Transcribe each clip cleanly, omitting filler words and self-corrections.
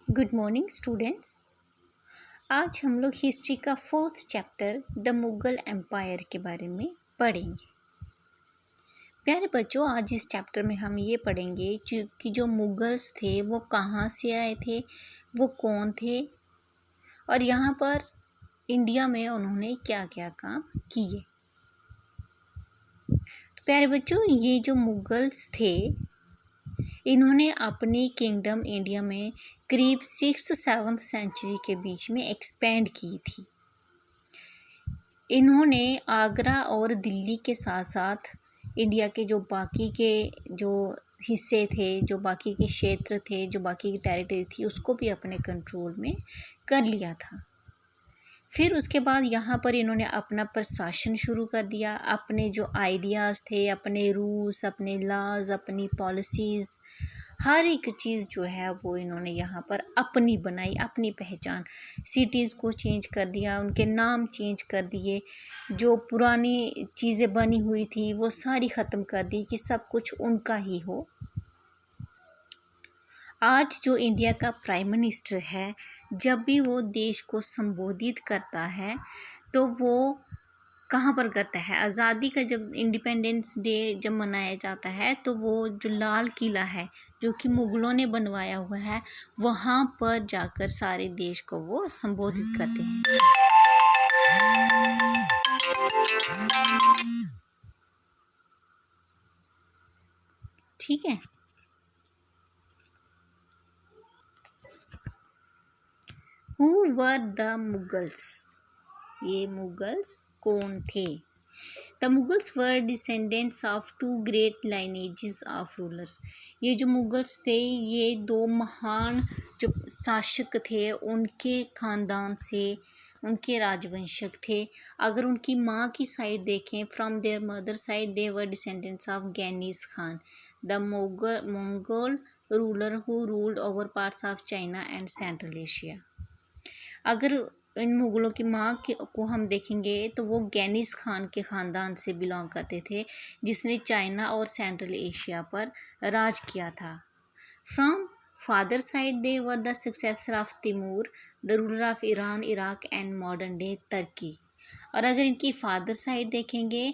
Good morning students. आज हम लोग हिस्ट्री का fourth chapter the Mughal empire के बारे में पढ़ेंगे। प्यारे बच्चों, आज इस चैप्टर में हम ये पढ़ेंगे कि जो मुगल्स थे वो कहाँ से आए थे, वो कौन थे और यहाँ पर इंडिया में उन्होंने क्या क्या काम किए। तो प्यारे बच्चों, ये जो मुगल्स थे इन्होंने अपनी किंगडम इंडिया में करीब 6th-7th सेंचुरी के बीच में एक्सपेंड की थी। इन्होंने आगरा और दिल्ली के साथ साथ इंडिया के जो बाकी के जो हिस्से थे, जो बाकी के क्षेत्र थे, जो बाकी की टेरिटरी थी, उसको भी अपने कंट्रोल में कर लिया था। फिर उसके बाद यहाँ पर इन्होंने अपना प्रशासन शुरू कर दिया। अपने जो आइडियाज़ थे, अपने रूल्स, अपने लॉज, अपनी पॉलिसीज़, हर एक चीज़ जो है वो इन्होंने यहाँ पर अपनी बनाई, अपनी पहचान। सिटीज़ को चेंज कर दिया, उनके नाम चेंज कर दिए, जो पुरानी चीज़ें बनी हुई थी वो सारी ख़त्म कर दी कि सब कुछ उनका ही हो। आज जो इंडिया का प्राइम मिनिस्टर है, जब भी वो देश को संबोधित करता है तो वो कहाँ पर करता है? आज़ादी का जब इंडिपेंडेंस डे जब मनाया जाता है तो वो जो लाल किला है, जो कि मुग़लों ने बनवाया हुआ है, वहाँ पर जाकर सारे देश को वो संबोधित करते हैं। ठीक है। Who were the Mughals? ये मुगल्स कौन थे? The Mughals were descendants of two great lineages of rulers. ये जो मुगल्स थे ये दो महान जो शासक थे उनके ख़ानदान से, उनके राजवंशक थे। अगर उनकी माँ की साइड देखें, from their mother side they were descendants of Genghis Khan, the Mongol ruler who ruled over parts of China and Central Asia. अगर इन मुग़लों की माँ को हम देखेंगे तो वो गेनिस खान के ख़ानदान से बिलोंग करते थे, जिसने चाइना और सेंट्रल एशिया पर राज किया था। From father side they were the successor of Timur, the ruler of Iran, Iraq and modern day Turkey. और अगर इनकी फादर साइड देखेंगे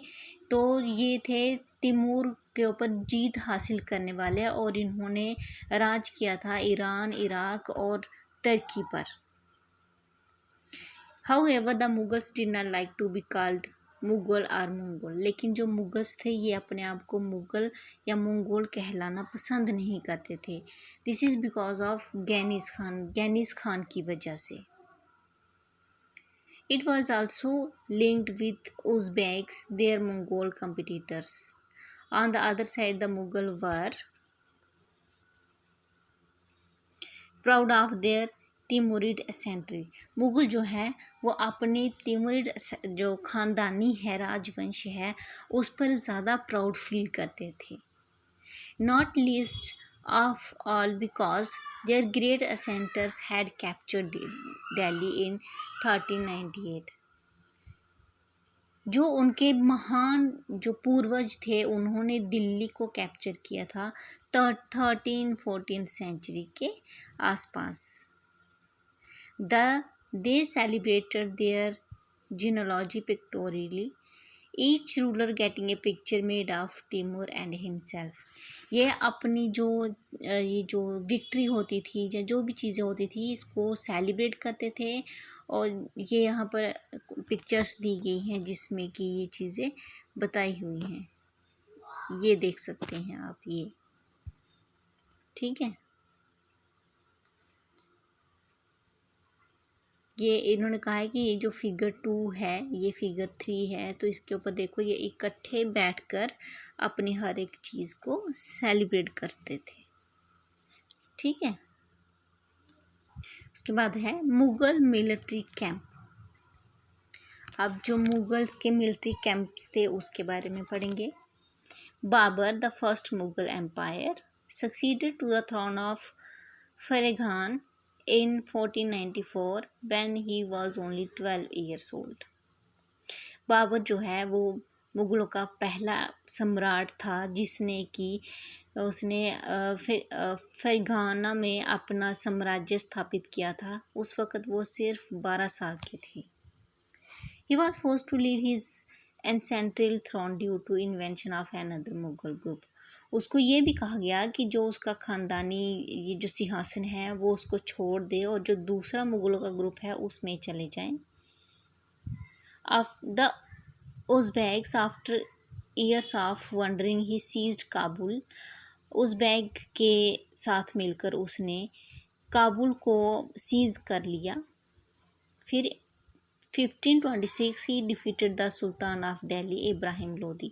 तो ये थे तिमूर के ऊपर जीत हासिल करने वाले और इन्होंने राज किया था ईरान, इराक और तुर्की पर। However, the Mughals did not like to be called Mughal और मंगोल। लेकिन जो मुगल्स थे ये अपने आप को मुग़ल या मंगोल कहलाना पसंद नहीं करते थे। This is because of Genghis Khan की वजह से। It was also linked with Uzbeks, their Mongol competitors. On the other side, the Mughal were proud of their Timurid ancestry. Mughal जो है वो अपनी तिमुरिड जो ख़ानदानी है, राजवंश है, उस पर ज़्यादा प्राउड फील करते थे। Not least of all because their great ancestors had captured Delhi in 1398। जो उनके महान जो पूर्वज थे उन्होंने दिल्ली को कैप्चर किया था 13th-14th सेंचुरी के आसपास। They celebrated their genealogy pictorially, each ruler getting a picture made of Timur and himself. ये अपनी ये जो विक्ट्री होती थी या जो भी चीज़ें होती थी इसको सेलिब्रेट करते थे और ये यहाँ पर पिक्चर्स दी गई हैं जिसमें कि ये चीज़ें बताई हुई हैं। ये देख सकते हैं आप, ये ठीक है। ये इन्होंने कहा है कि ये जो फिगर 2 है, ये फिगर 3 है, तो इसके ऊपर देखो ये इकट्ठे बैठकर अपनी हर एक चीज़ को सेलिब्रेट करते थे, ठीक है। उसके बाद है मुग़ल मिलिट्री कैंप। अब जो मुग़ल्स के मिलिट्री कैंप्स थे उसके बारे में पढ़ेंगे। Babur, the first Mughal empire, succeeded to the throne of Fergana in 1494 when he was only 12 years old. Babur जो है वो मुग़लों का पहला सम्राट था जिसने कि उसने फरगाना में अपना साम्राज्य स्थापित किया था। उस वक़्त वो सिर्फ 12 साल के थे। He was forced to leave his ancestral throne due to invention of another Mughal group. उसको ये भी कहा गया कि जो उसका ख़ानदानी ये जो सिंहासन है वो उसको छोड़ दे और जो दूसरा मुग़लों का ग्रुप है उसमें चले जाएं। The Uzbeks, after years of wandering, he seized Kabul. Uzbek के साथ मिलकर उसने काबुल को सीज़ कर लिया। फिर 1526 ही defeated the sultan of Delhi Ibrahim Lodi,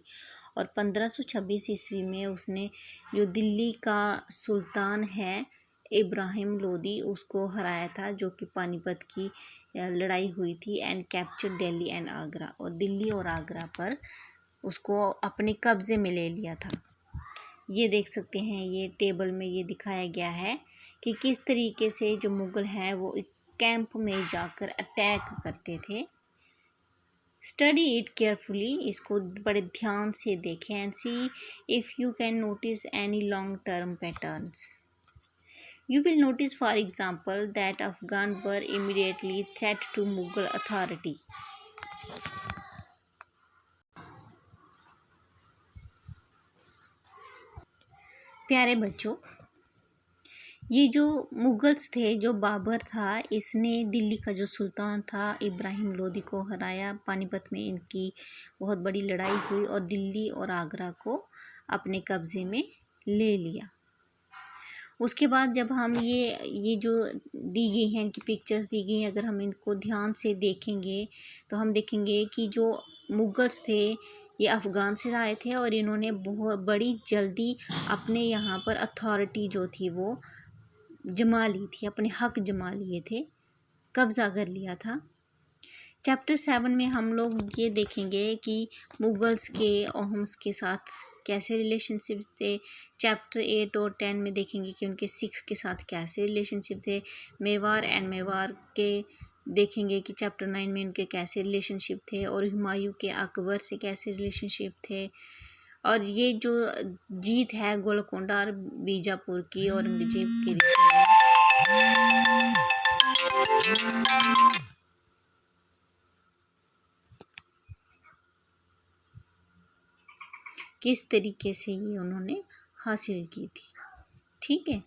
और 1526 ईस्वी में उसने जो दिल्ली का सुल्तान है इब्राहिम लोदी उसको हराया था, जो कि पानीपत की लड़ाई हुई थी। And capture Delhi and Agra, और दिल्ली और आगरा पर उसको अपने कब्ज़े में ले लिया था। ये देख सकते हैं, ये टेबल में ये दिखाया गया है कि किस तरीके से जो मुग़ल हैं वो एक कैंप में जाकर अटैक करते थे। स्टडी इट केयरफुली, इसको बड़े ध्यान से देखें and C if you can notice any long term patterns. You will notice, for example, that Afghan were immediately threat to Mughal authority. प्यारे बच्चों, ये जो मुग़ल्स थे, जो बाबर था, इसने दिल्ली का जो सुल्तान था इब्राहिम लोदी को हराया। पानीपत में इनकी बहुत बड़ी लड़ाई हुई और दिल्ली और आगरा को अपने कब्ज़े में ले लिया। उसके बाद जब हम ये जो दी गई हैं, इनकी पिक्चर्स दी गई हैं, अगर हम इनको ध्यान से देखेंगे तो हम देखेंगे कि जो मुग़ल्स थे ये अफ़गान से आए थे और इन्होंने बहुत बड़ी जल्दी अपने यहाँ पर अथॉरिटी जो थी वो जमा ली थी, अपने हक जमा लिए थे, कब्ज़ा कर लिया था। चैप्टर 7 में हम लोग ये देखेंगे कि मुग़ल्स के अहोम्स के साथ कैसे रिलेशनशिप थे। चैप्टर 8 और 10 में देखेंगे कि उनके सिक्स के साथ कैसे रिलेशनशिप थे। मेवाड़ एंड मेवाड़ के देखेंगे कि चैप्टर 9 में उनके कैसे रिलेशनशिप थे, और हुमायूं के अकबर से कैसे रिलेशनशिप थे। और ये जो जीत है गोलकोंडा और बीजापुर की औरंगजेब के किस तरीके से ये उन्होंने हासिल की थी। ठीक है।